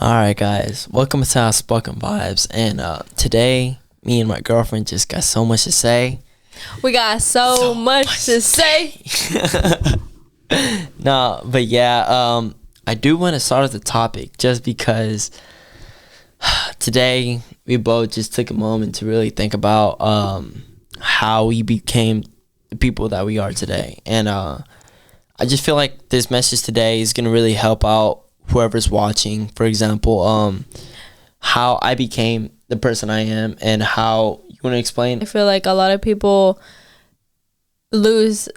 Alright guys, welcome to our Spoken Vibes, and today me and my girlfriend just got so much to say. We got so much to say. No, but yeah, I do want to start with the topic just because today we both just took a moment to really think about how we became the people that we are today. And I just feel like this message today is going to really help out whoever's watching. For example, how I became the person I am, and how you want to explain. I feel like a lot of people lose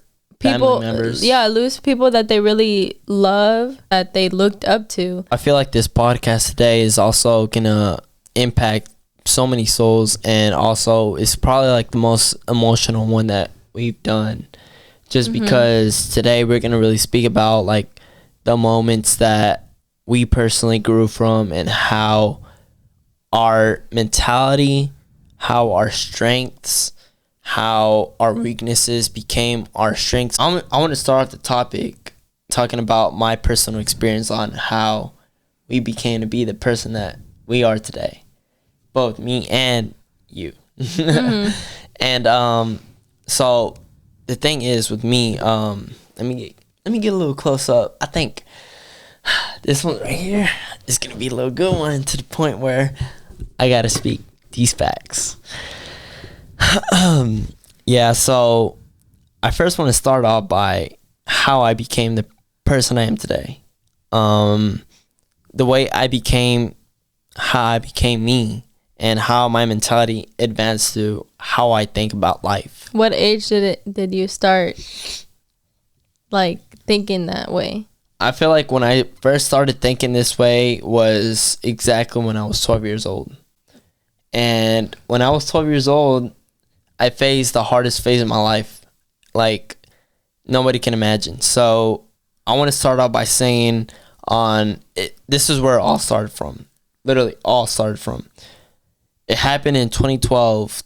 people, lose people that they really love, that they looked up to. I feel like this podcast today is also gonna impact so many souls, and also it's probably like the most emotional one that we've done, just because today we're gonna really speak about like the moments that we personally grew from, and how our mentality, how our strengths, how our weaknesses became our strengths. I want to start off the topic talking about my personal experience on how we became to be the person that we are today, both me and you. And so the thing is with me, let me get a little close up. I think this one right here is gonna be a little good one, to the point where I gotta speak these facts. Yeah, so I first want to start off by how I became the person I am today. The way I became, how I became me, and how my mentality advanced to how I think about life. What age did you start like thinking that way? I feel like when I first started thinking this way was exactly when I was 12 years old. And when I was 12 years old, I faced the hardest phase of my life, like nobody can imagine. So I want to start out by saying this is where it all started from. Literally all started from. It happened in 2012,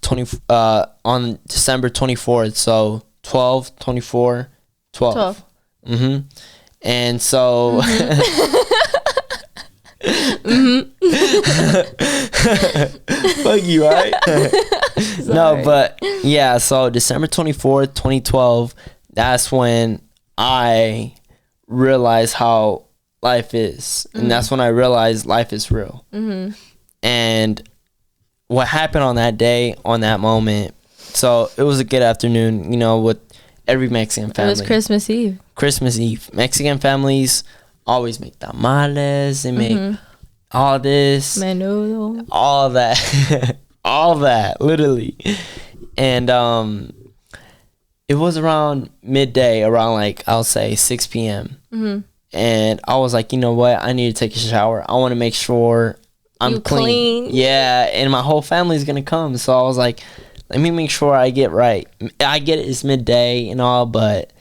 on December 24th. So 12, 24, 12. And so fuck you, right? No, but yeah, so December 24th, 2012, that's when I realized how life is. And that's when I realized life is real. And what happened on that day, on that moment, so it was a good afternoon, with every Mexican family. It was Christmas Eve. Christmas Eve. Mexican families always make tamales. They make all this. Menudo. All that. All that, literally. And it was around midday, around like, I'll say 6 p.m. And I was like, you know what? I need to take a shower. I want to make sure I'm clean. Yeah, and my whole family's going to come. So I was like, let me make sure I get right. I get it, it's midday and all, but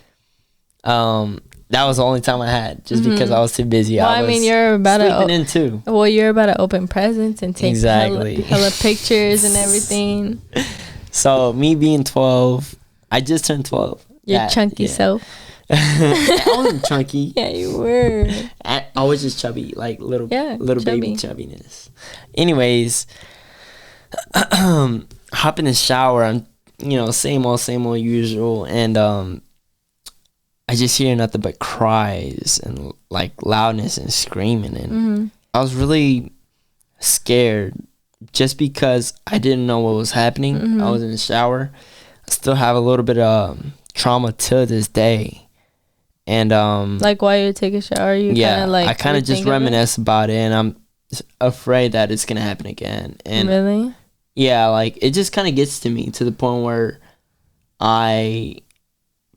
that was the only time I had, just because I was too busy. Well, I mean, you're about sleeping in too. Well, you're about to open presents and take hella pictures and everything. So me being 12, I just turned 12. Your chunky self. I wasn't chunky. Yeah, you were. I was just chubby, like little chubby. baby chubbiness. Anyways, hop in the shower. I'm, same old usual, and I just hear nothing but cries and like loudness and screaming, and I was really scared just because I didn't know what was happening. I was in the shower. I still have a little bit of trauma to this day, and like while you take a shower, I kind of just reminisce about it, and I'm afraid that it's gonna happen again. And really, yeah, like it just kind of gets to me, to the point where I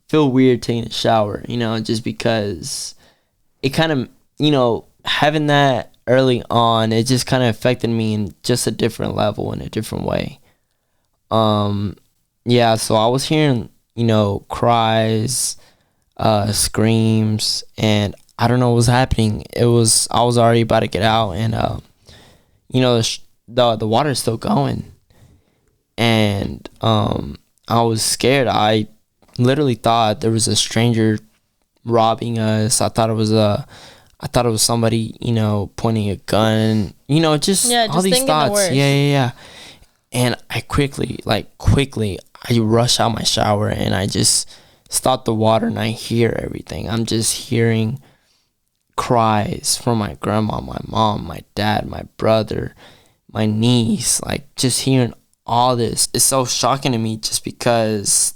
feel weird taking a shower, just because it kind of, having that early on, it just kind of affected me in just a different level, in a different way. Yeah, so I was hearing, cries, screams, and I don't know what was happening. I was already about to get out, and the water's still going, and I was scared. I literally thought there was a stranger robbing us. I thought it was I thought it was somebody, pointing a gun, just all these thoughts. Yeah. And I quickly, I rush out my shower and I just stop the water and I hear everything. I'm just hearing cries from my grandma, my mom, my dad, my brother, my niece, just hearing all this. It's so shocking to me just because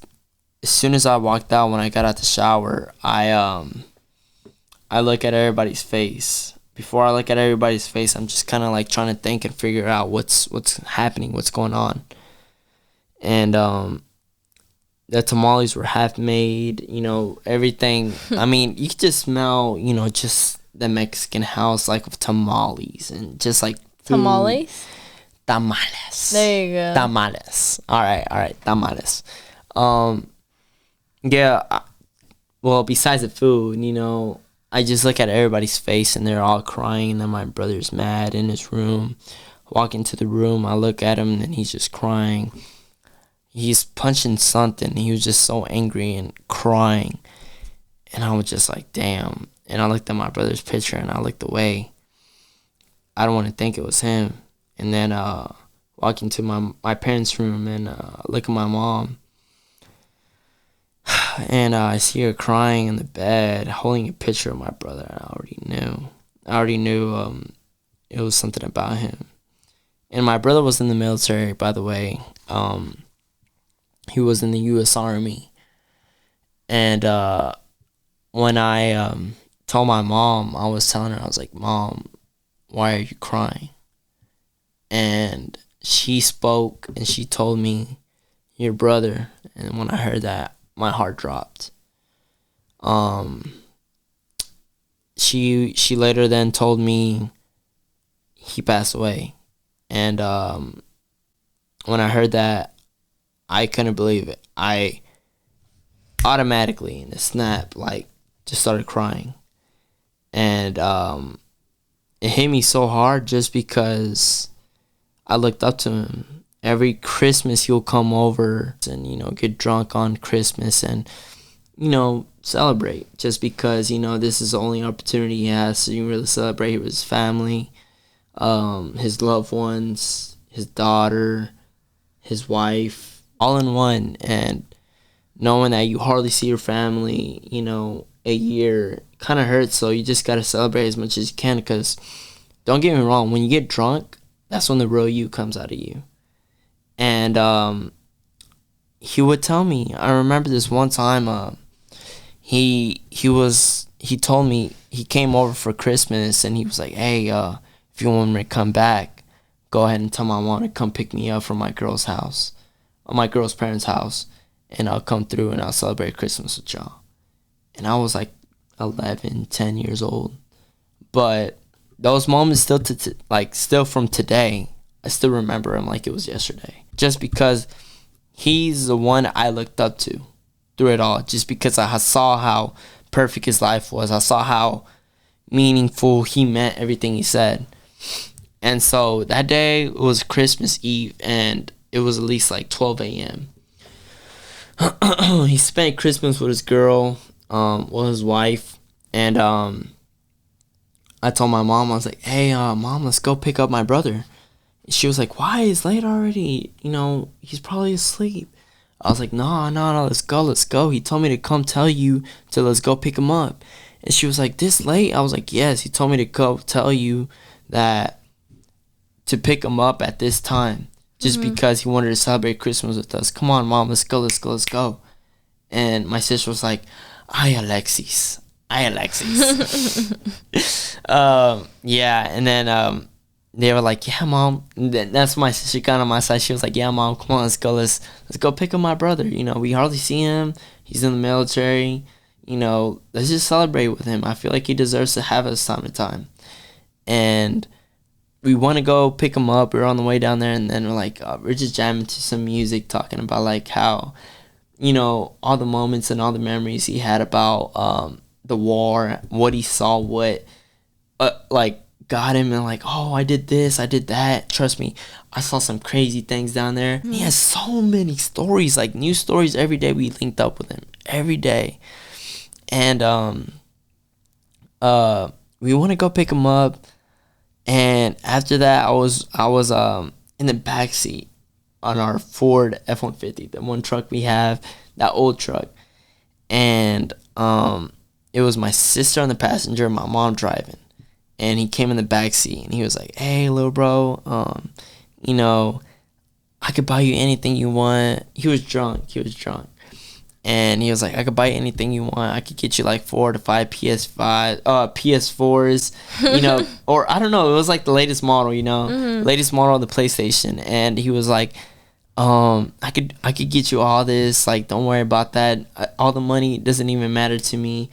as soon as I walked out, when I got out the shower, I look at everybody's face. Before I look at everybody's face, I'm just kind of trying to think and figure out what's happening, what's going on. And the tamales were half made, everything. I mean, you could just smell, just the Mexican house of tamales and just food. Tamales? Tamales. There you go. Tamales. All right, tamales. Yeah, well, besides the food, I just look at everybody's face and they're all crying, and then my brother's mad in his room. Walk into the room, I look at him and he's just crying. He's punching something. He was just so angry and crying. And I was just like, damn. And I looked at my brother's picture and I looked away. I don't want to think it was him. And then walk into my parents' room and look at my mom. And I see her crying in the bed, holding a picture of my brother. I already knew it was something about him. And my brother was in the military, by the way. He was in the U.S. Army. And when I told my mom, I was telling her, I was like, Mom, why are you crying? And she spoke and she told me, your brother. And when I heard that, my heart dropped. She later then told me he passed away. And when I heard that, I couldn't believe it. I automatically, in a snap, just started crying. And it hit me so hard just because I looked up to him. Every Christmas he'll come over and, get drunk on Christmas and, celebrate. Just because, this is the only opportunity he has to really celebrate with his family, his loved ones, his daughter, his wife, all in one. And knowing that you hardly see your family, a year kind of hurts. So you just got to celebrate as much as you can, because don't get me wrong, when you get drunk, that's when the real you comes out of you. And he would tell me, I remember this one time, he told me, he came over for Christmas and he was like, hey, if you want me to come back, go ahead and tell my mom to come pick me up from my girl's house, or my girl's parents' house, and I'll come through and I'll celebrate Christmas with y'all. And I was 11, 10 years old. But those moments still from today, I still remember him like it was yesterday. Just because he's the one I looked up to through it all. Just because I saw how perfect his life was. I saw how meaningful he meant everything he said. And so that day was Christmas Eve, and it was at least 12 a.m. He spent Christmas with his girl, his wife, and I told my mom, I was like, hey, Mom, let's go pick up my brother. She was like, why? It's late already. He's probably asleep. I was like, no, let's go. He told me to come tell you to let's go pick him up. And she was like, this late? I was like, yes. He told me to go tell you that to pick him up at this time. Just because he wanted to celebrate Christmas with us. Come on, Mom, let's go. And my sister was like, Ay, Alexis. Yeah, and then they were like, yeah, Mom. That's my sister got on my side. She was like, yeah, Mom, come on, let's go pick up my brother. We hardly see him. He's in the military. Let's just celebrate with him. I feel like he deserves to have us time to time. And we want to go pick him up. We're on the way down there, and then we're like, we're just jamming to some music, talking about how, all the moments and all the memories he had about the war, what he saw, what got him, and oh, I did this, I did that. Trust me, I saw some crazy things down there. He has so many stories, new stories every day. We linked up with him every day. And we want to go pick him up. And after that, I was in the back seat on our Ford F-150, the one truck we have, that old truck. And it was my sister on the passenger, my mom driving. And he came in the back seat and he was like, "Hey, little bro, you know, I could buy you anything you want." He was drunk. And he was like, "I could buy you anything you want. I could get you like 4 to 5 PS4s, you know," or I don't know. It was like the latest model, you know, latest model of the PlayStation. And he was like, I could get you all this. Like, don't worry about that. All the money doesn't even matter to me.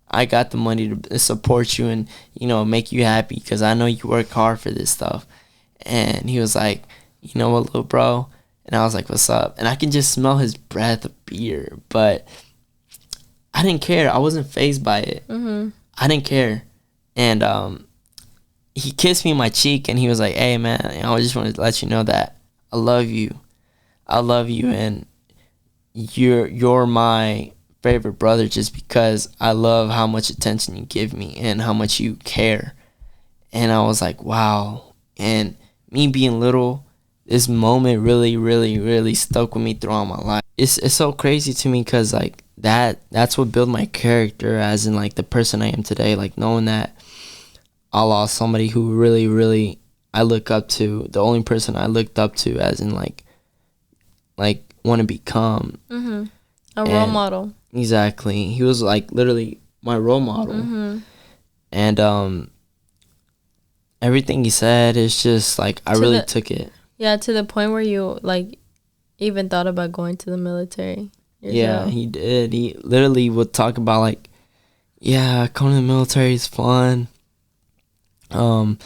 I got the money to support you and, you know, make you happy because I know you work hard for this stuff. And he was like, "You know what, little bro?" And I was like, "What's up?" And I can just smell his breath of beer, but I didn't care. I wasn't fazed by it. I didn't care. And he kissed me on my cheek and he was like, "Hey, man, I just wanted to let you know that I love you. I love you, and you're my favorite brother just because I love how much attention you give me and how much you care." And I was like, wow. And me being little, this moment really, really, really stuck with me throughout my life. It's so crazy to me because, like, that's what built my character as in, like, the person I am today. Like, knowing that I lost somebody who really, really I look up to, the only person I looked up to as in, like want to become. A role model. Exactly. He was, like, literally my role model. And everything he said is just, like, I really took it. Yeah, to the point where you, like, even thought about going to the military yourself. Yeah, he did. He literally would talk about, like, yeah, going to the military is fun. You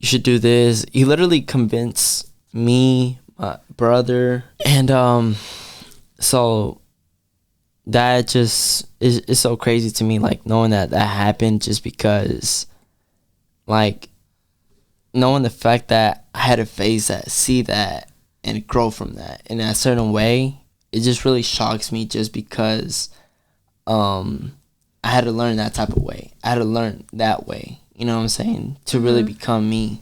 should do this. He literally convinced me, my brother, and so that just is so crazy to me, like, knowing that happened just because, like, knowing the fact that I had to face that, see that, and grow from that in a certain way, it just really shocks me just because I had to learn that type of way. I had to learn that way, you know what I'm saying, to really become me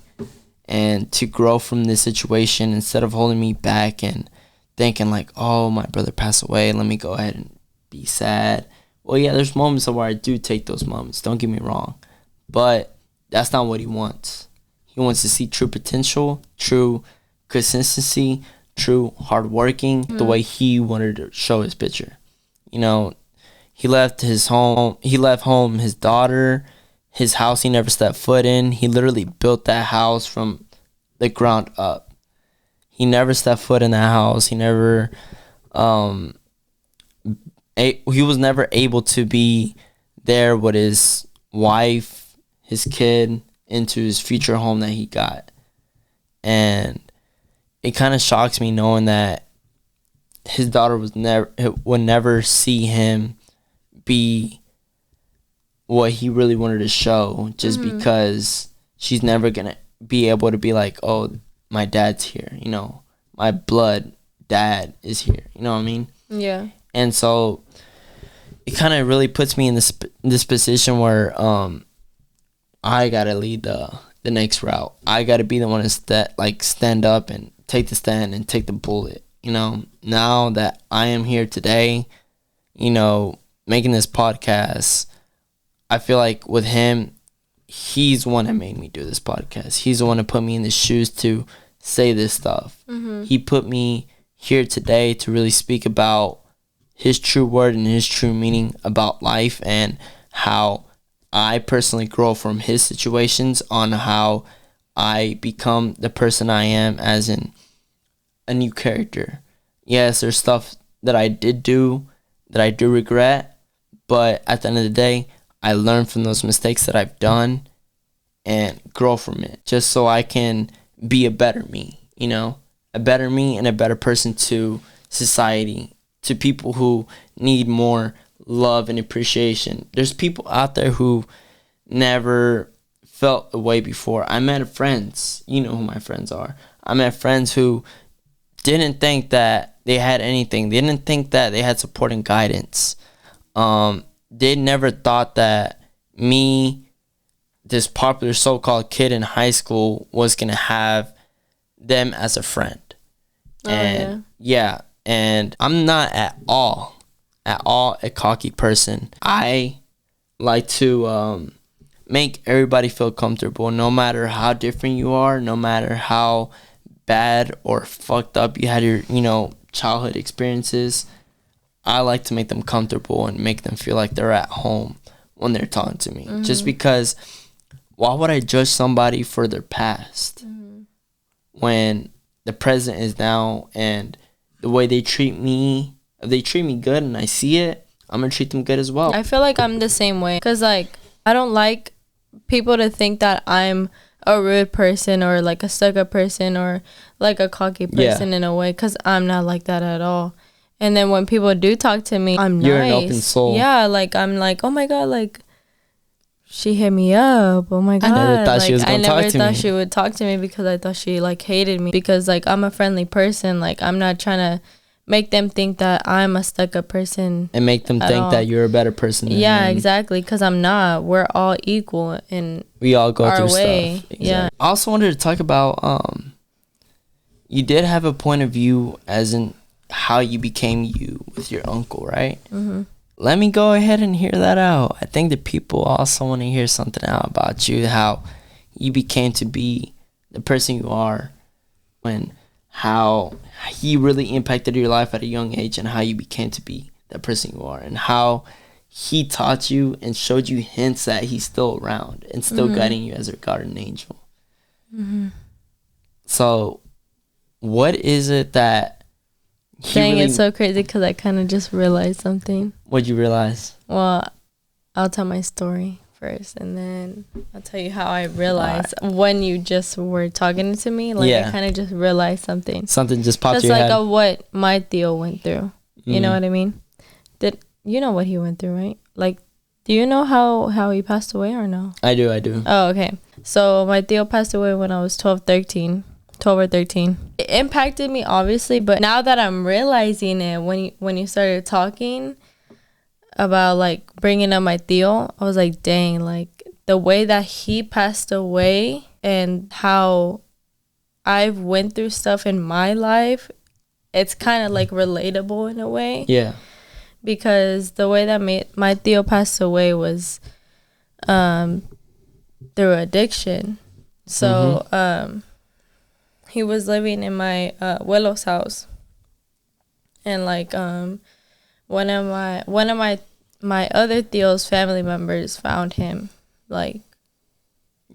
and to grow from this situation instead of holding me back and thinking like, "Oh, my brother passed away, let me go ahead and be sad." Well, yeah, there's moments where I do take those moments, don't get me wrong, but that's not what he wants. He wants to see true potential, true consistency, true hard working, the way he wanted to show his picture. You know, he left home, his daughter, his house he never stepped foot in. He literally built that house from the ground up. He never stepped foot in that house. He never, he was never able to be there with his wife, his kid, into his future home that he got. And it kind of shocks me knowing that his daughter would never see him be what he really wanted to show, just because she's never gonna be able to be like, "Oh, my dad's here, you know, my blood dad is here," you know what I mean? Yeah. And so it kind of really puts me in this position where I gotta lead the next route. I gotta be the one to stand up and take the stand and take the bullet. You know, now that I am here today, you know, making this podcast, I feel like with him, he's the one that made me do this podcast. He's the one that put me in the shoes to say this stuff. He put me here today to really speak about his true word and his true meaning about life and how I personally grow from his situations on how I become the person I am as in a new character. Yes, there's stuff that I did do that I do regret, but at the end of the day, I learn from those mistakes that I've done and grow from it just so I can be a better me, you know, a better me and a better person to society, to people who need more love and appreciation. There's people out there who never felt a way before. I met friends, you know who my friends are. I met friends who didn't think that they had anything. They didn't think that they had support and guidance. They never thought that me this popular so-called kid in high school was gonna have them as a friend. And and I'm not at all a cocky person. I like to make everybody feel comfortable, no matter how different you are, no matter how bad or fucked up you had your, childhood experiences. I like to make them comfortable and make them feel like they're at home when they're talking to me. Just because, why would I judge somebody for their past when the present is now, and the way they treat me, if they treat me good and I see it, I'm going to treat them good as well. I feel like I'm the same way. Because, like, I don't like people to think that I'm a rude person or, like, a stuck-up person or, like, a cocky person in a way. Because I'm not like that at all. And then when people do talk to me, I'm You're nice. An open soul. Yeah, like, I'm like, oh, my God, like, she hit me up. Oh, my God. I never thought she was going to talk to me. I never thought she would talk to me because I thought she, like, hated me. Because, like, I'm a friendly person. Like, I'm not trying to make them think that I'm a stuck-up person. And make them think that you're a better person than them. exactly. Because I'm not. We're all equal in we all go through way. Stuff. Exactly. Yeah. I also wanted to talk about, you did have a point of view as in how you became you with your uncle, right? Let me go ahead and hear that out. I think that people also want to hear something out about you, how you became to be the person you are, when how he really impacted your life at a young age, and how you became to be the person you are, and how he taught you and showed you hints that he's still around and still guiding you as a guardian angel. So what is it that Dang, it's so crazy because I kind of just realized something. What'd you realize? Well, I'll tell my story first, and then I'll tell you how I realized when you just were talking to me. Like, I kind of just realized something. Something just popped in your head. That's like what my Theo went through. You know what I mean? You know what he went through, right? Like, do you know how he passed away or no? I do. Oh, okay. So my Theo passed away when I was 12 or 13. It impacted me, obviously, but now that I'm realizing it, when you started talking about, like, bringing up my Theo, I was like, dang, like, the way that he passed away and how I've went through stuff in my life, it's kind of, like, relatable in a way. Yeah. Because the way that my Theo passed away was through addiction. So, he was living in my abuelo's house, and like one of my other Theo's family members found him, like,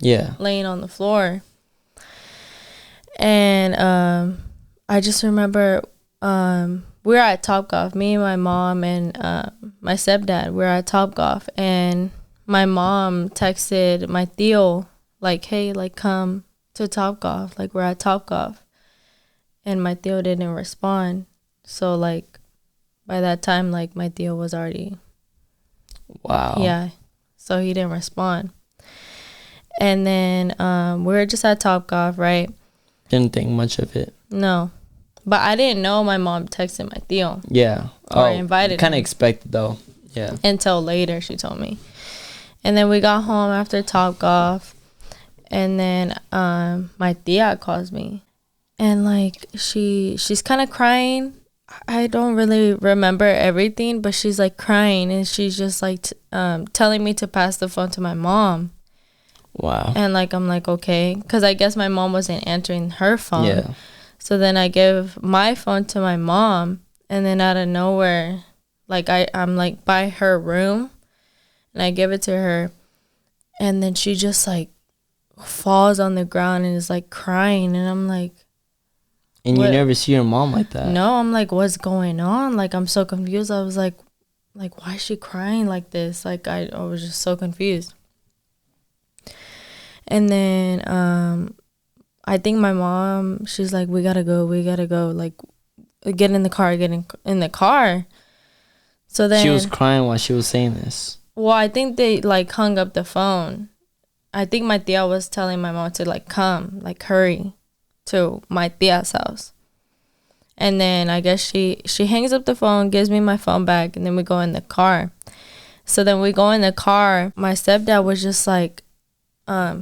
laying on the floor. And I just remember we were at Topgolf, me and my mom and my stepdad. We were at Topgolf, and my mom texted my Theo, like, hey, like, come to Topgolf, like, we're at Topgolf. And my Theo didn't respond. So, like, by that time, like, my Theo was already, so he didn't respond. And then we were just at Topgolf, right? Didn't think much of it. No, but I didn't know my mom texted my Theo. Or invited him. Kind of expected though. Until later, she told me. And then we got home after Topgolf. And then my tia calls me, and, like, she's kind of crying. I don't really remember everything, but she's, like, crying, and she's just, like, telling me to pass the phone to my mom. Wow. And, like, I'm like, okay, because I guess my mom wasn't answering her phone. Yeah. So then I give my phone to my mom, and then out of nowhere, like, I'm, like, by her room, and I give it to her, and then she just, like, falls on the ground and is, like, crying. And I'm like, and you never see your mom like that? No, I'm like, what's going on? Like, I'm so confused. I was like, why is she crying like this? Like, I was just so confused. And then I think my mom, she's like, we gotta go, like, get in the car. So then she was crying while she was saying this. Well, I think they, like, hung up the phone. I think my tia was telling my mom to, like, come, like, hurry to my tia's house. And then I guess she hangs up the phone, gives me my phone back, and then we go in the car. So then we go in the car. My stepdad was just like,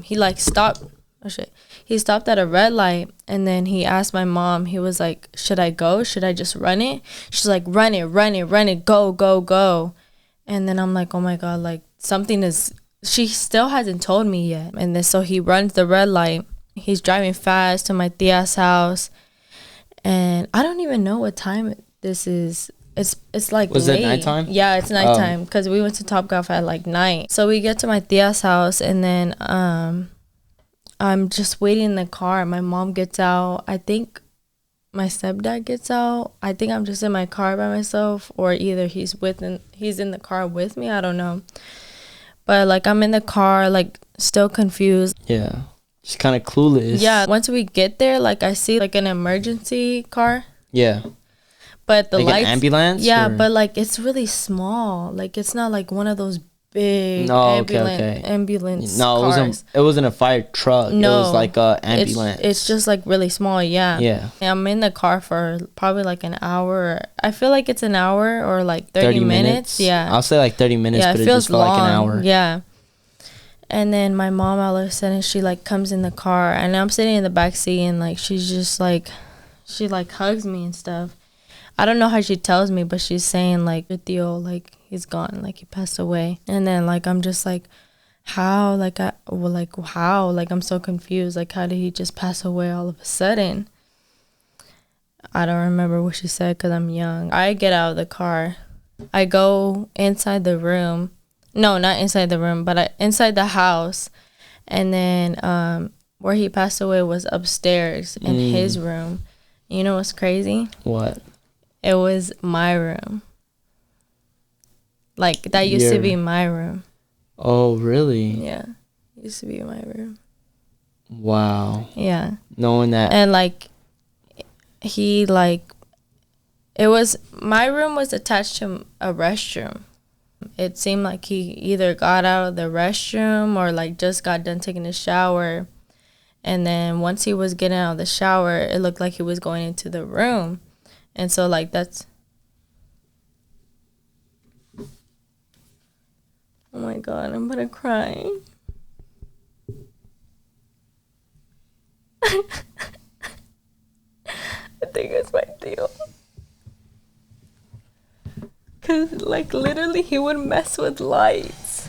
he like stopped. Oh shit. He stopped at a red light, and then he asked my mom. He was like, "Should I go? Should I just run it?" She's like, "Run it, run it, run it, go, go, go." And then I'm like, "Oh my god, like something is." She still hasn't told me yet. And then so he runs the red light. He's driving fast to my tia's house, and I don't even know what time this is. It's like was late. it nighttime? Yeah, it's nighttime because we went to Topgolf at like night. So we get to my tia's house, and then I'm just waiting in the car. My mom gets out. I think my stepdad gets out. I think I'm just in my car by myself, or either he's in the car with me. I don't know. But like I'm in the car, like still confused. Yeah, just kind of clueless. Yeah. Once we get there, like I see like an emergency car. Yeah. But the like lights. An ambulance. Yeah, or? but like it's really small. Like it's not like one of those big ambulance no, cars. It wasn't a fire truck. No, it was like a ambulance. It's just like really small. Yeah. Yeah. I'm in the car for probably like an hour. I feel like it's an hour or like 30 minutes. Yeah. I'll say like 30 minutes, yeah, but it it feels just felt long. like an hour. Yeah. And then my mom all of a sudden she like comes in the car, and I'm sitting in the back seat, and like she's just like she like hugs me and stuff. I don't know how she tells me, but she's saying like your tío, like he's gone, like he passed away. And then like I'm just like, how? Like how? Like I'm so confused. Like how did he just pass away all of a sudden? I don't remember what she said because I'm young. I get out of the car. I go inside the room. No, not inside the room, but inside the house. And then where he passed away was upstairs in his room. You know what's crazy? What? It was my room. Like, that used to be my room. Oh, really? Yeah. It used to be my room. Wow. Yeah. Knowing that. And, like, he, like, it was, my room was attached to a restroom. It seemed like he either got out of the restroom or, like, just got done taking a shower. And then once he was getting out of the shower, it looked like he was going into the room. And so, like, that's... Oh, my God. I'm going to cry. I think it's my deal. Because, like, literally, he would mess with lights.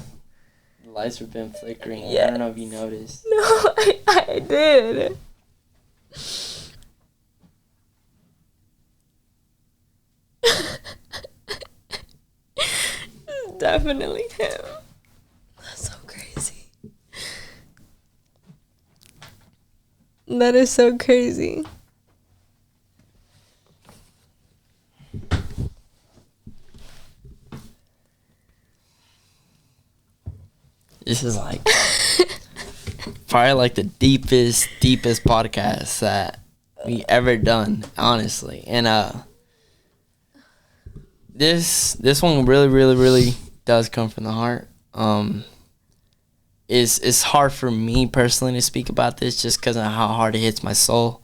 The lights have been flickering. Yes. I don't know if you noticed. No, I did. Definitely him. That's so crazy. That is so crazy. This is like probably like the deepest podcast that we ever done, honestly. And this one really does come from the heart. It's hard for me personally to speak about this just because of how hard it hits my soul.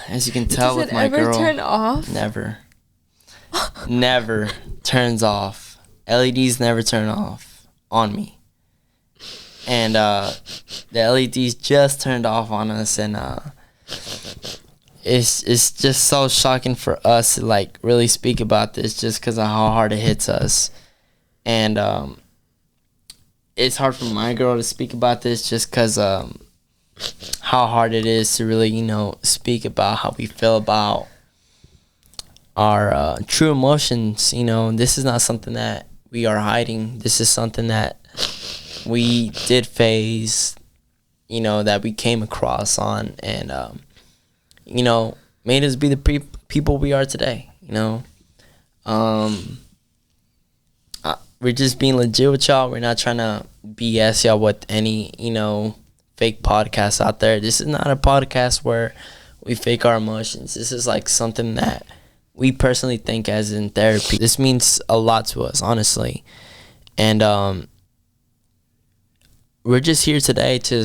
As you can tell with my girl, does it ever turn off? Never turns off. LEDs never turn off on me. And the LEDs just turned off on us, and it's just so shocking for us to like really speak about this just because of how hard it hits us. And it's hard for my girl to speak about this just because how hard it is to really, you know, speak about how we feel about our true emotions. You know, this is not something that we are hiding. This is something that we did face, you know, that we came across on, and you know, made us be the people we are today. You know, we're just being legit with y'all. We're not trying to BS y'all with any, you know, fake podcasts out there. This is not a podcast where we fake our emotions. This is like something that we personally think as in therapy. This means a lot to us, honestly. And we're just here today to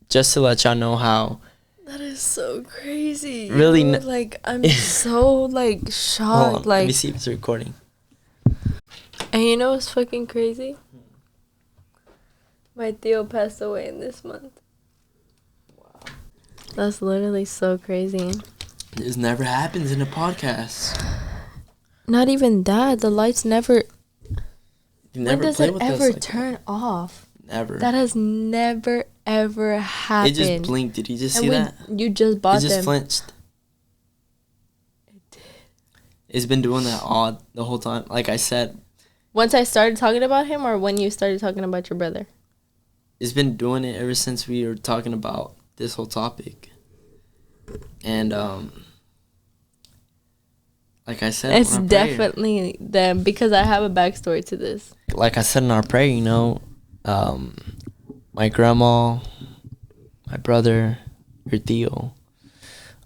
just to let y'all know how. That is so crazy. Really, like I'm so like shocked. Like, let me see if it's recording. And you know what's fucking crazy? My Theo passed away in this month. Wow. That's literally so crazy. This never happens in a podcast. Not even that. The lights never... When does it ever turn off? Never. That has never, ever happened. It just blinked. Did you just see that? You just bought them. It just flinched. It did. It's been doing that the whole time. Like I said. Once I started talking about him, or when you started talking about your brother? It's been doing it ever since we were talking about this whole topic. And, like I said, it's definitely them, because I have a backstory to this. Like I said in our prayer, you know, my grandma, my brother, your Theo,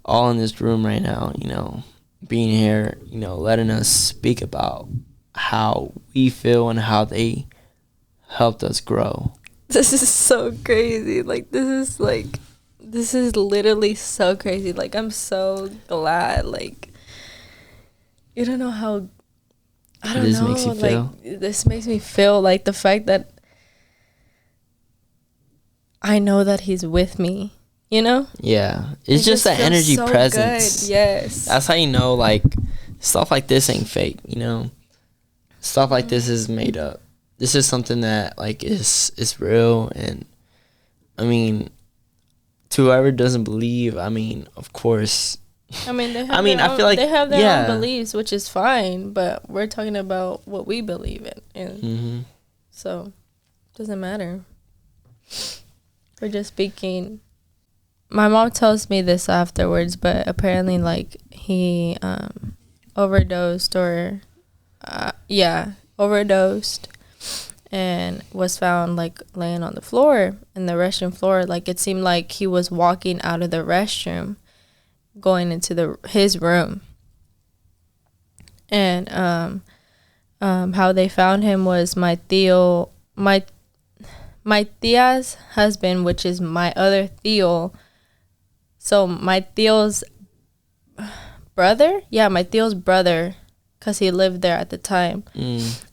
all in this room right now, you know, being here, you know, letting us speak about how we feel and how they helped us grow. This is so crazy. Like, this is literally so crazy. Like, I'm so glad. Like, you don't know how, I don't know. Makes you feel? Like, this makes me feel like the fact that I know that he's with me, you know? Yeah. It's just that energy so presence. Good. Yes. That's how you know, like, stuff like this ain't fake, you know? Stuff like this is made up. This is something that, like, is real. And, I mean, to whoever doesn't believe, I mean, of course. I mean, I feel like they have their own beliefs, which is fine. But we're talking about what we believe in. And so, it doesn't matter. We're just speaking. My mom tells me this afterwards, but apparently, like, he overdosed or, overdosed and was found, like, laying on the floor, in the restroom floor. Like, it seemed like he was walking out of the restroom, going into his room. And how they found him was my tia's husband, which is my other Theo. So my Theo's brother, because he lived there at the time.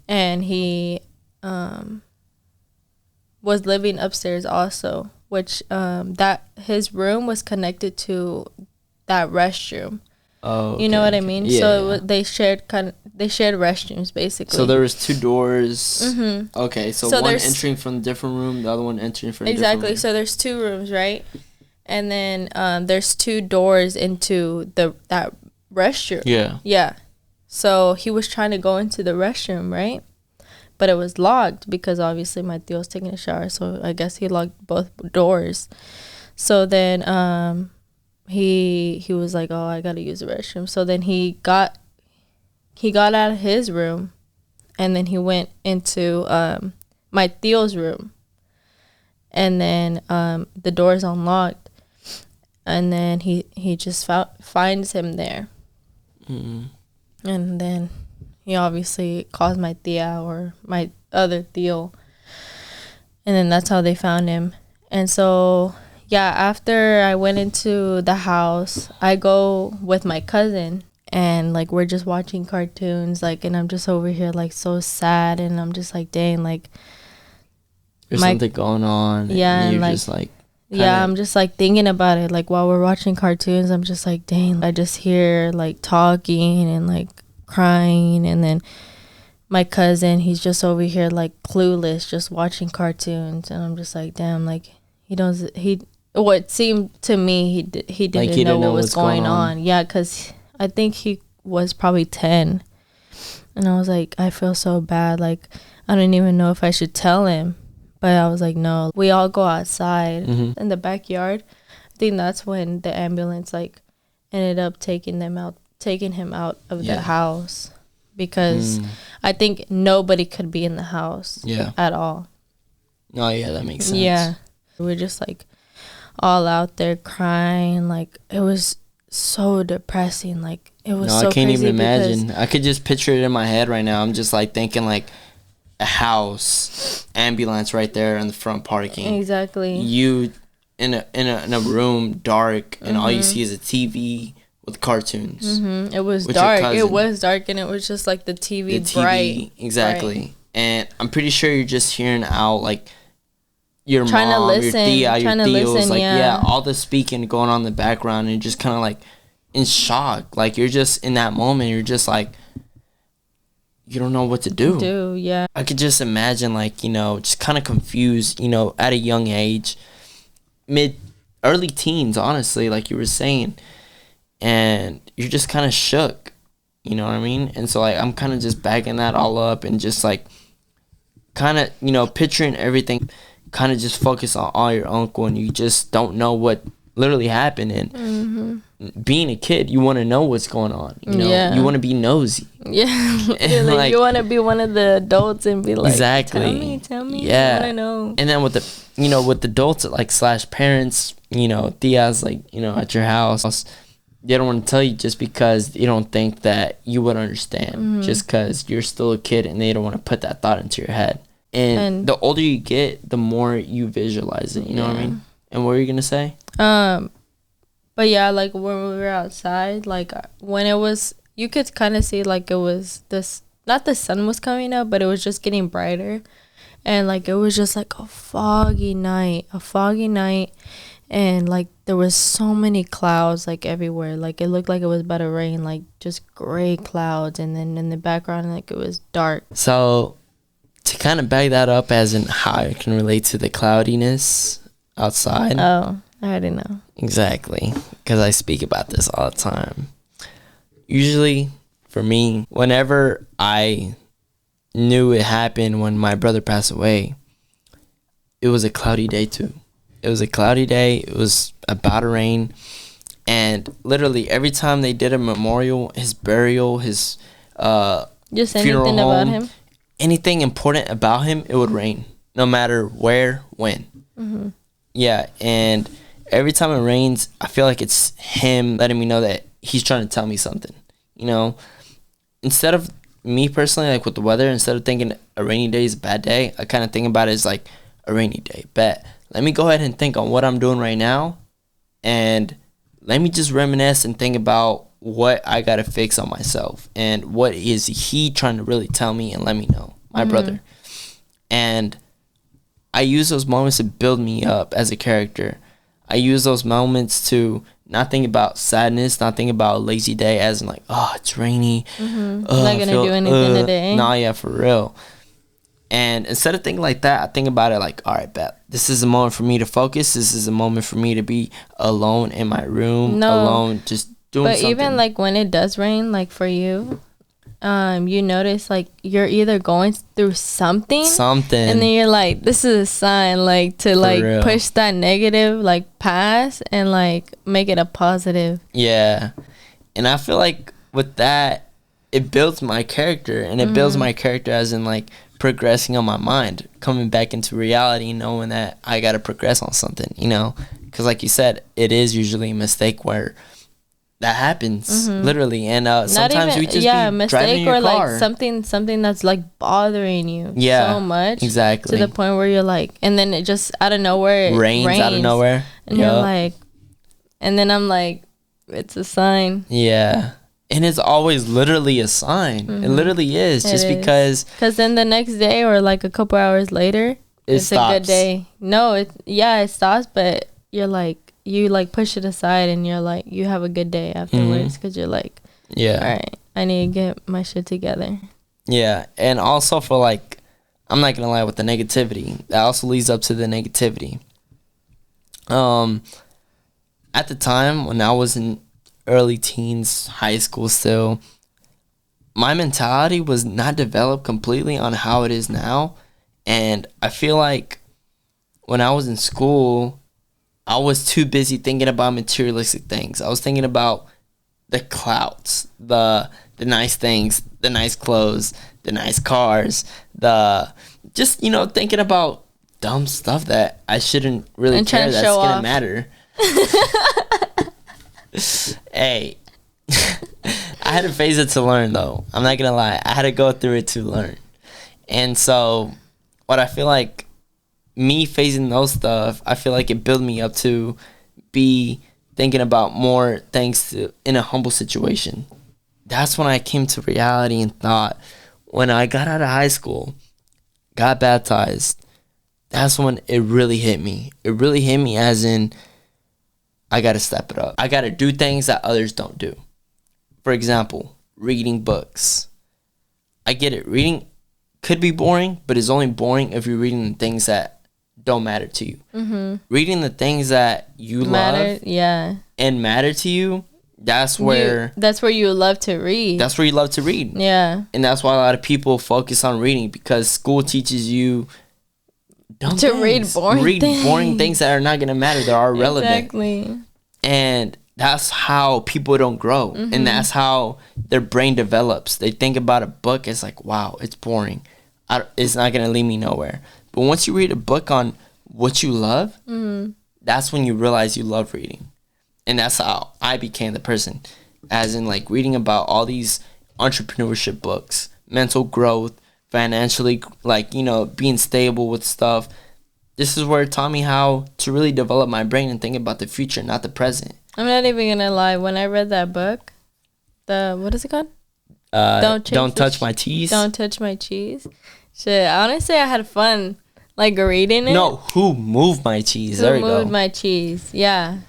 And he was living upstairs also, which that his room was connected to that restroom. Oh, okay. You know what I mean? Yeah, so they shared restrooms basically. So there was two doors. Okay, so one entering from a different room, the other one entering from a different room. So there's two rooms, right? And then there's two doors into that restroom. Yeah. So he was trying to go into the restroom, right? But it was locked because obviously my Theo was taking a shower, so I guess he locked both doors. So then he was like, "Oh, I gotta use the restroom." So then he got out of his room, and then he went into my Theo's room, and then the door's unlocked, and then he just finds him there, and then he obviously calls my tia or my other Theo, and then that's how they found him. And so, yeah, after I went into the house, I go with my cousin, and, like, we're just watching cartoons, like, and I'm just over here, like, so sad, and I'm just like, dang, like, there's something going on. Yeah, and you're like, just like, yeah, I'm just, like, thinking about it, like, while we're watching cartoons, I'm just like, dang, I just hear, like, talking and, like, crying, and then my cousin, he's just over here, like, clueless, just watching cartoons, and I'm just like, damn, like, what seemed to me, he didn't know what was going on. Yeah, because I think he was probably 10, and I was like, I feel so bad, like, I don't even know if I should tell him, but I was like, no. We all go outside in the backyard. I think that's when the ambulance, like, ended up taking him out of the house, because I think nobody could be in the house at all. Oh, yeah, that makes sense. Yeah. We're just, like, all out there crying. Like, it was so depressing. Like, it was so crazy. I can't even imagine. I could just picture it in my head right now. I'm just, like, thinking, like, a house, ambulance right there in the front parking. Exactly. You in a room, dark, and all you see is a TV with cartoons. It was dark. It was dark, and it was just, like, the TV bright. Exactly. Bright. And I'm pretty sure you're just hearing out, like, your trying mom, to listen, your tia, your trying to tios, listen, like yeah. all the speaking going on in the background, and just kind of like in shock. Like you're just in that moment, you're just like, you don't know what to do. Yeah. I could just imagine, like, you know, just kind of confused, you know, at a young age, early teens, honestly, like you were saying, and you're just kind of shook, you know what I mean? And so, like, I'm kind of just backing that all up and just, like, kind of, you know, picturing everything, kind of just focus on all your uncle, and you just don't know what literally happened. And being a kid, you want to know what's going on, you know? You want to be nosy. And like, you want to be one of the adults and be like, exactly, tell me, I want to know. And then with the, you know, with the adults, like, slash parents, you know, tias, like, you know, at your house, they don't want to tell you just because they don't think that you would understand, just because you're still a kid, and they don't want to put that thought into your head. And the older you get, the more you visualize it, you know what I mean? And what were you going to say? But yeah, like when we were outside, like when it was, you could kind of see like it was this, not the sun was coming up, but it was just getting brighter. And like it was just like a foggy night. And like there was so many clouds like everywhere. Like it looked like it was about to rain, like just gray clouds. And then in the background, like it was dark. So to kind of back that up as in how it can relate to the cloudiness outside. Oh, I already know. Exactly, because I speak about this all the time. Usually, for me, whenever I knew it happened when my brother passed away, it was a cloudy day too. It was a cloudy day. It was about to rain. And literally every time they did a memorial, his burial, his just funeral anything home, about him, anything important about him, it would rain, no matter where, when. Yeah, and every time it rains, I feel like it's him letting me know that he's trying to tell me something, you know? Instead of me personally, like with the weather, instead of thinking a rainy day is a bad day, I kind of think about it as like a rainy day. Bet. Let me go ahead and think on what I'm doing right now, and let me just reminisce and think about what I got to fix on myself, and what is he trying to really tell me and let me know, my brother. And I use those moments to build me up as a character. I use those moments to not think about sadness, not think about a lazy day as in like, oh, it's rainy. Not gonna do anything today. Nah, yeah, for real. And instead of thinking like that, I think about it like, all right, bet. This is a moment for me to focus. This is a moment for me to be alone in my room, alone, just doing something. But even like when it does rain, like for you, you notice like you're either going through something, and then you're like, this is a sign, like to like push that negative like past and like make it a positive. Yeah. And I feel like with that, it builds my character, and it builds my character as in like progressing on my mind, coming back into reality, knowing that I got to progress on something, you know, because like you said, it is usually a mistake where that happens, literally. And sometimes we just be mistake driving your or car. like something that's like bothering you so much, exactly, to the point where you're like, and then it just out of nowhere, it rains out of nowhere, and you're like, and then I'm like, it's a sign. Yeah. And it's always literally a sign. It literally is. Because then the next day or like a couple hours later, it's stops. A good day. No, it stops, but you're like, you like push it aside, and you're like, you have a good day afterwards, because you're like, all right, I need to get my shit together. Yeah. And also for like, I'm not gonna lie, with the negativity, that also leads up to the negativity. At the time when I was in early teens, high school still, my mentality was not developed completely on how it is now. And I feel like when I was in school, I was too busy thinking about materialistic things. I was thinking about the clouds, the nice things, the nice clothes, the nice cars, just, you know, thinking about dumb stuff that I shouldn't really care that's gonna matter. Hey, I had to face it to learn, though. I'm not gonna lie, I had to go through it to learn. And so what I feel like, me facing those stuff, I feel like it built me up to be thinking about more things in a humble situation. That's when I came to reality and thought, when I got out of high school, got baptized, that's when it really hit me. It really hit me as in, I got to step it up. I got to do things that others don't do. For example, reading books. I get it. Reading could be boring, but it's only boring if you're reading the things that don't matter to you. Mm-hmm. Reading the things that you love and matter to you, that's where you love to read. That's where you love to read. Yeah. And that's why a lot of people focus on reading, because school teaches you read boring things that are not going to matter, that are irrelevant. Exactly. And that's how people don't grow. Mm-hmm. And that's how their brain develops. They think about a book, it's like, wow, it's boring. It's not going to lead me nowhere. But once you read a book on what you love, that's when you realize you love reading. And that's how I became the person. As in, like, reading about all these entrepreneurship books, mental growth, financially, like, you know, being stable with stuff. This is where it taught me how to really develop my brain and think about the future, not the present. I'm not even gonna lie. When I read that book, what is it called? Don't touch my cheese. Don't touch my cheese. Shit, honestly, I had fun, like, reading it. No, Who Moved My Cheese? There we go. Who Moved My Cheese? Yeah.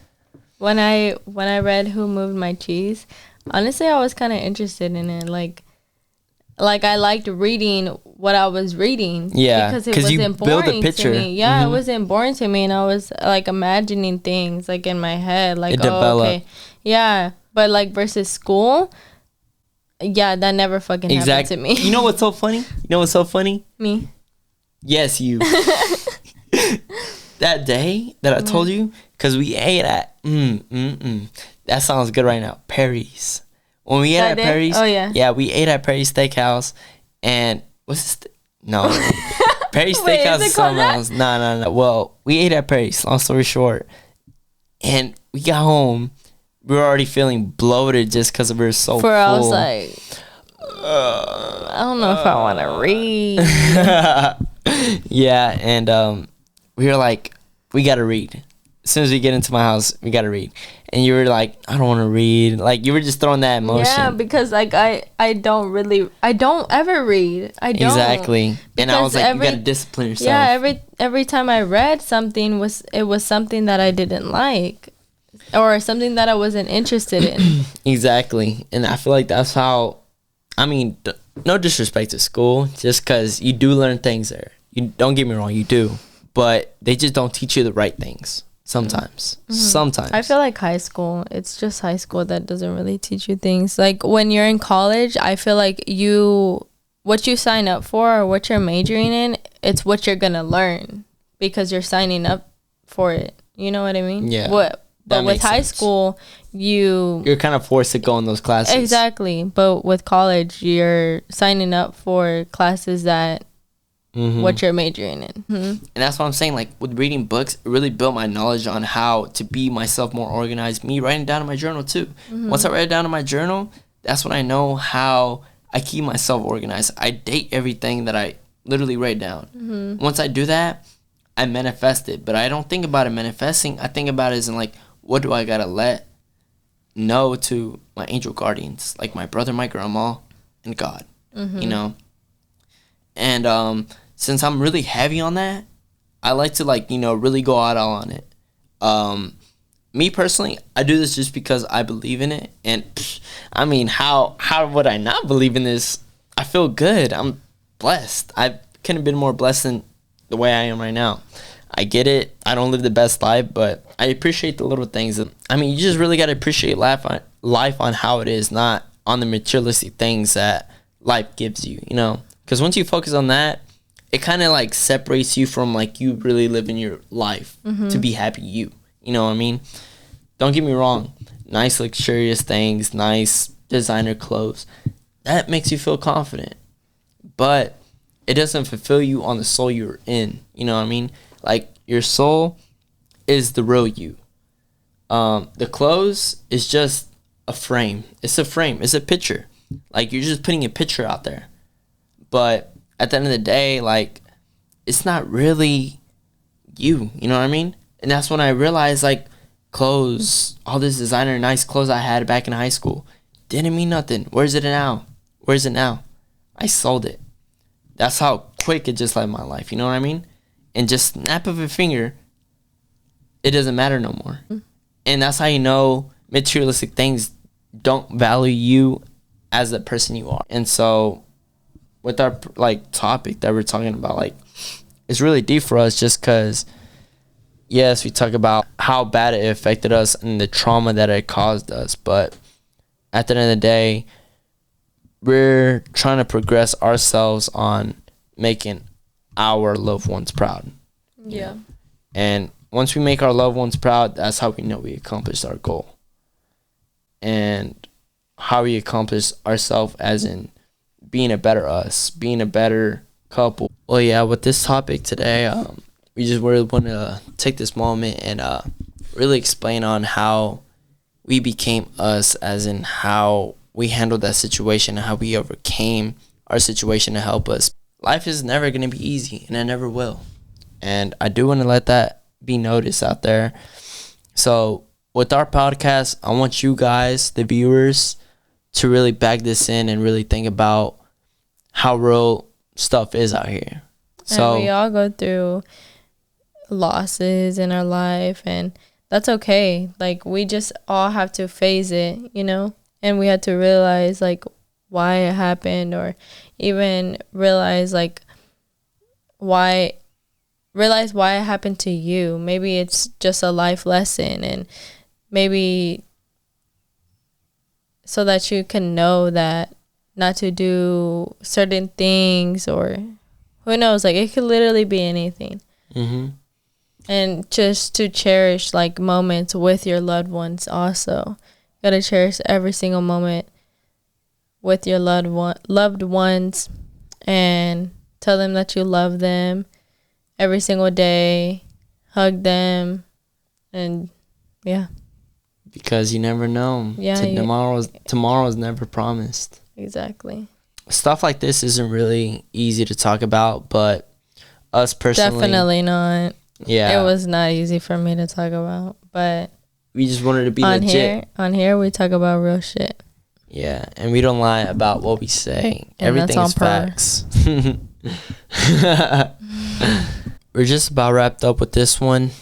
When I read Who Moved My Cheese, honestly, I was kind of interested in it. Like I liked reading what I was reading. Yeah, because it wasn't boring to me. Yeah, Mm-hmm. It wasn't boring to me, and I was, like, imagining things, like, in my head, like, it developed. Okay, yeah. But, like, versus school, yeah, that never fucking happened to me. You know what's so funny? Me. Yes, you. That day that I told you, because we ate at that sounds good right now, Perry's. When we ate at Perry's, we ate at Perry's Steakhouse, and what's this? No, Perry's Steakhouse is something else. No. Well, we ate at Perry's. Long story short, and we got home. We were already feeling bloated just because we were so full. I was like, I don't know if I want to read. Yeah, and we were like, we gotta read. As soon as we get into my house, we gotta read. And you were like, I don't want to read. Like, you were just throwing that emotion. Yeah, because, like, I don't ever read. I don't. Exactly. And I was like, you gotta discipline yourself. Yeah, every time I read something, it was something that I didn't like, or something that I wasn't interested in. Exactly. And I feel like that's how, I mean, no disrespect to school, just because you do learn things there. You don't get me wrong, you do. But they just don't teach you the right things. Sometimes. I feel like high school, it's just high school that doesn't really teach you things. Like, when you're in college, I feel like what you sign up for or what you're majoring in, it's what you're gonna learn because you're signing up for it. You know what I mean? Yeah. But with high school, you're kind of forced to go in those classes. Exactly. But with college, you're signing up for classes that what you're majoring in. And that's what I'm saying. Like, with reading books, it really built my knowledge on how to be myself more organized. Me writing down in my journal too. Once I write it down in my journal, that's when I know how I keep myself organized. I date everything that I literally write down. Once I do that, I manifest it. But I don't think about it manifesting. I think about it as in, like, what do I gotta let know to my angel guardians, like my brother, my grandma, and God. You know. And since I'm really heavy on that, I like to, like, you know, really go out on it. Me personally, I do this just because I believe in it. And I mean, how would I not believe in this? I feel good. I'm blessed. I couldn't have been more blessed than the way I am right now. I get it. I don't live the best life, but I appreciate the little things. I mean, you just really got to appreciate life on how it is, not on the materialistic things that life gives you, you know? Because once you focus on that, it kind of, like, separates you from, like, you really living your life to be happy you. You know what I mean? Don't get me wrong. Nice, luxurious things, nice designer clothes. That makes you feel confident. But it doesn't fulfill you on the soul you're in. You know what I mean? Like, your soul is the real you. The clothes is just a frame. It's a frame. It's a picture. Like, you're just putting a picture out there. But at the end of the day, like, it's not really you. You know what I mean? And that's when I realized, like, clothes, all this designer nice clothes I had back in high school didn't mean nothing. Where's it now? I sold it. That's how quick it just left my life. You know what I mean? and just snap of a finger, it doesn't matter no more. And that's how you know materialistic things don't value you as the person you are. And so with our like topic that we're talking about, like, it's really deep for us, just because yes, we talk about how bad it affected us and the trauma that it caused us, but at the end of the day, we're trying to progress ourselves on making our loved ones proud. Yeah. And once we make our loved ones proud, that's how we know we accomplished our goal. And how we accomplish ourselves as in being a better us, being a better couple. Well, yeah, with this topic today, we just really want to take this moment and really explain on how we became us, as in how we handled that situation and how we overcame our situation to help us. Life is never going to be easy, and it never will. And I do want to let that be noticed out there. So with our podcast, I want you guys, the viewers, to really bag this in and really think about how real stuff is out here. So and we all go through losses in our life, and that's okay. Like, we just all have to phase it, you know, and we had to realize like why it happened, or even realize why it happened to you. Maybe it's just a life lesson, and maybe so that you can know that not to do certain things, or who knows, like it could literally be anything. And just to cherish like moments with your loved ones. Also, you gotta cherish every single moment with your loved ones, and tell them that you love them every single day. Hug them, and yeah, because you never know. Yeah, tomorrow's never promised. Exactly. Stuff like this isn't really easy to talk about, but us personally, definitely not. Yeah, it was not easy for me to talk about, but we just wanted to be on legit. On here, we talk about real shit. Yeah, and we don't lie about what we say. And everything is facts. We're just about wrapped up with this one.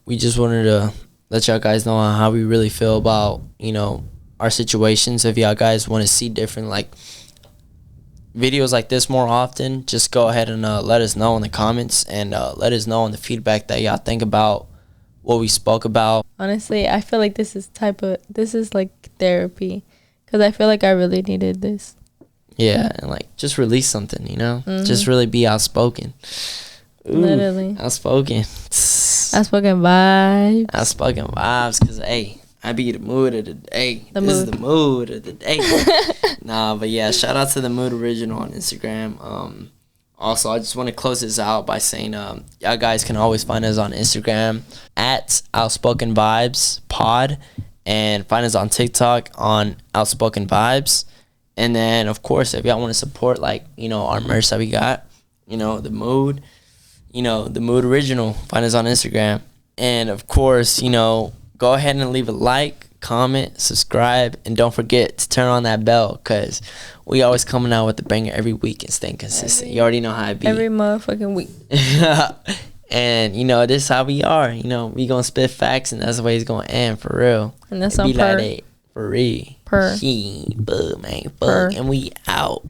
We just wanted to let y'all guys know how we really feel about, you know, our situations. If y'all guys want to see different like videos like this more often, just go ahead and let us know in the comments, and let us know in the feedback that y'all think about what we spoke about. Honestly, I feel like this is like therapy, because I feel like I really needed this. Yeah, and like just release something, you know? Just really be outspoken. Ooh, literally. Outspoken vibes. Outspoken vibes, because, hey, I be the mood of the day. This is the mood of the day. Nah, but yeah, shout out to the Mood Original on Instagram. Also, I just want to close this out by saying y'all guys can always find us on Instagram at Outspoken Vibes Pod, and find us on TikTok on Outspoken Vibes. And then, of course, if y'all want to support, like, you know, our merch that we got, you know, the Mood Original, find us on Instagram. And, of course, you know, go ahead and leave a like, comment, subscribe, and don't forget to turn on that bell, because we always coming out with the banger every week and staying consistent. You already know how it be. Every motherfucking week. And, you know, this is how we are. You know, we gonna spit facts, and that's the way it's gonna end, for real. And that's on per. Like that, for real. Per. Man, fuck, and we out.